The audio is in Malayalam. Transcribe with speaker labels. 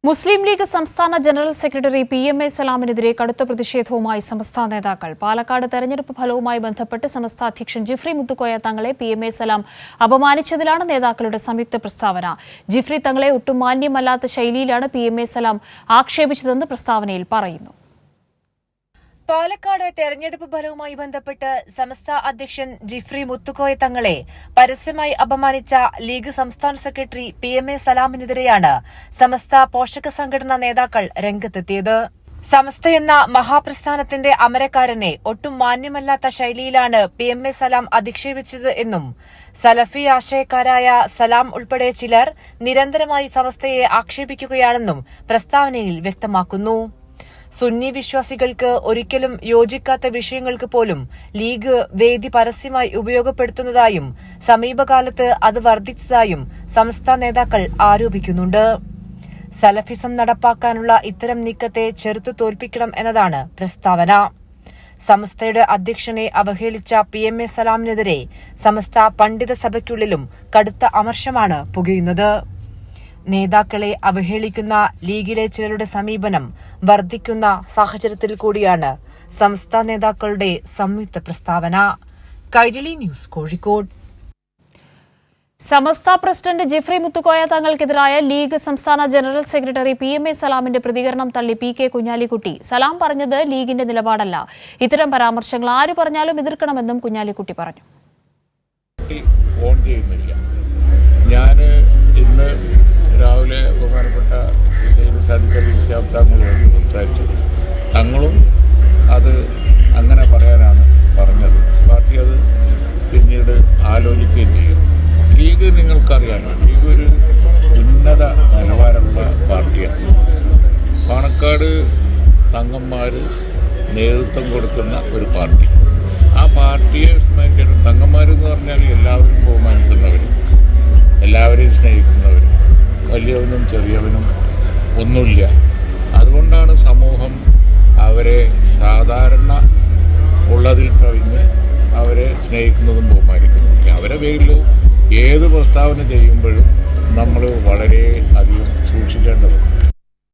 Speaker 1: മുസ്ലിം ലീഗ് സംസ്ഥാന ജനറൽ സെക്രട്ടറി PMA സലാമിനെതിരെ കടുത്ത പ്രതിഷേധവുമായി സമസ്ത നേതാക്കൾ. പാലക്കാട് തെരഞ്ഞെടുപ്പ് ഫലവുമായി ബന്ധപ്പെട്ട് സമസ്ത അധ്യക്ഷൻ ജിഫ്രി മുത്തുക്കോയ തങ്ങളെ PMA സലാം അപമാനിച്ചതിലാണ് നേതാക്കളുടെ സംയുക്ത പ്രസ്താവന. ജിഫ്രി തങ്ങളെ ഒട്ടും മാന്യമല്ലാത്ത ശൈലിയിലാണ് PMA സലാം ആക്ഷേപിച്ചതെന്ന് പ്രസ്താവനയിൽ പറയുന്നു.
Speaker 2: പാലക്കാട് തെരഞ്ഞെടുപ്പ് ഫലവുമായി ബന്ധപ്പെട്ട് സമസ്ത അധ്യക്ഷൻ ജിഫ്രി മുത്തുക്കോയ തങ്ങളെ പരസ്യമായി അപമാനിച്ച ലീഗ് സംസ്ഥാന സെക്രട്ടറി PMA സലാമിനെതിരെയാണ് സമസ്ത പോഷക സംഘടനാ നേതാക്കൾ രംഗത്തെത്തിയത്. സമസ്ത എന്ന മഹാപ്രസ്ഥാനത്തിന്റെ അമരക്കാരനെ ഒട്ടും മാന്യമല്ലാത്ത ശൈലിയിലാണ് PMA സലാം അധിക്ഷേപിച്ചത് എന്നും സലഫി ആശയക്കാരായ സലാം ഉൾപ്പെടെ ചിലർ നിരന്തരമായി സമസ്തയെ ആക്ഷേപിക്കുകയാണെന്നും പ്രസ്താവനയിൽ വ്യക്തമാക്കുന്നു. സുന്നി വിശ്വാസികൾക്ക് ഒരിക്കലും യോജിക്കാത്ത വിഷയങ്ങൾക്ക് പോലും ലീഗ് വേദി പരസ്യമായി ഉപയോഗപ്പെടുത്തുന്നതായും സമീപകാലത്ത് അത് വർദ്ധിച്ചതായും സംസ്ഥാന നേതാക്കൾ ആരോപിക്കുന്നുണ്ട്. സലഫിസം നടപ്പാക്കാനുള്ള ഇത്തരം നീക്കത്തെ ചെറുത്തു തോൽപ്പിക്കണം എന്നതാണ് പ്രസ്താവന. സമസ്തയുടെ അധ്യക്ഷനെ അവഹേളിച്ച PMA സലാമിനെതിരെ സമസ്ത പണ്ഡിത സഭയ്ക്കുള്ളിലും കടുത്ത അമർഷമാണ് പുകയുന്നത്. നേതാക്കളെ അവഹേളിക്കുന്ന ലീഗിലെ ചിലരുടെ സമീപനം വർദ്ധിക്കുന്ന സാഹചര്യത്തിൽ കൂടിയാണ് സംസ്ഥാന നേതാക്കളുടെ സംയുക്ത പ്രസ്താവന. കൈരളി ന്യൂസ്, കോഴിക്കോട്.
Speaker 1: സമസ്ത പ്രസിഡന്റ് ജിഫ്രി മുത്തുക്കോയ തങ്ങൾക്കെതിരായ ലീഗ് സംസ്ഥാന ജനറൽ സെക്രട്ടറി PMA സലാമിന്റെ പ്രതികരണം തള്ളി PK കുഞ്ഞാലിക്കുട്ടി. സലാം പറഞ്ഞത് ലീഗിന്റെ നിലപാടല്ല. ഇത്തരം പരാമർശങ്ങൾ ആര് പറഞ്ഞാലും എതിർക്കണമെന്നും കുഞ്ഞാലിക്കുട്ടി പറഞ്ഞു.
Speaker 3: രാവിലെ ബഹുമാനപ്പെട്ട തങ്ങളുമായി സംസാരിച്ചു. തങ്ങളും അത് അങ്ങനെ പറയാനാണ് പറഞ്ഞത്. പാർട്ടി അത് പിന്നീട് ആലോചിക്കുകയും ചെയ്യും. ലീഗ് നിങ്ങൾക്കറിയാമോ, ലീഗ് ഒരു ഉന്നത നിലവാരമുള്ള പാർട്ടിയാണ്. പാണക്കാട് തങ്ങന്മാർ നേതൃത്വം കൊടുക്കുന്ന ഒരു പാർട്ടി. ആ പാർട്ടിയെ സ്നേഹിക്കുന്ന തങ്ങന്മാരെന്ന് പറഞ്ഞാൽ എല്ലാവരും ബഹുമാനിക്കുന്നവർ, എല്ലാവരെയും സ്നേഹിക്കുന്നവർ, വലിയവനും ചെറിയവനും ഒന്നുമില്ല. അതുകൊണ്ടാണ് സമൂഹം അവരെ സാധാരണ ഉള്ളതിൽ കവിഞ്ഞ് അവരെ സ്നേഹിക്കുന്നതും ബഹുമാനിക്കുന്നതും. അവരെ പേരിൽ ഏത് പ്രസ്താവന ചെയ്യുമ്പോഴും നമ്മൾ വളരെ അധികം സൂക്ഷിക്കേണ്ടതുണ്ട്.